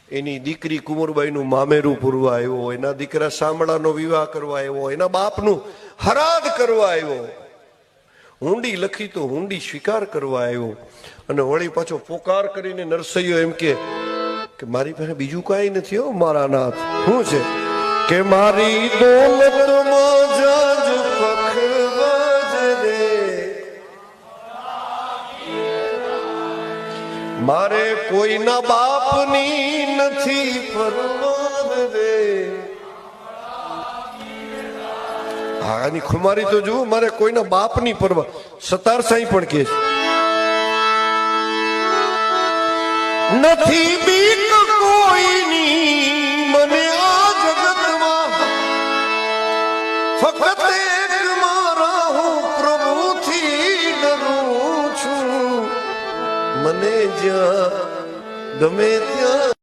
એની દીકરી કુંવરબાઈનું મામેરું પૂરવા આવ્યો, એના દીકરા શામળાનો વિવાહ કરવા આવ્યો, એના બાપનું હરાદ કરવા આવ્યો, હુંડી લખી તો હુંડી સ્વીકાર કરવા આવ્યો. અને વળી પાછો પોકાર કરીને નરસૈયો એમ કે મારી પાસે બીજું કાંઈ નથી હો મારા નાથ. શું છે કે મારી દોલતમાં જાજ પખવાજ રે, મારે કોઈના બાપની નથી પરવાન રે. આની ખુમારી તો જુઓ, મારે કોઈના બાપની પરવા. સતાર સાઈ પણ કે છે નથી બીક કોઈની મને આ જગતમાં, ફક્ત એક મારા હું પ્રભુથી ડરું છું. મને જ્યાં ગમે ત્યાં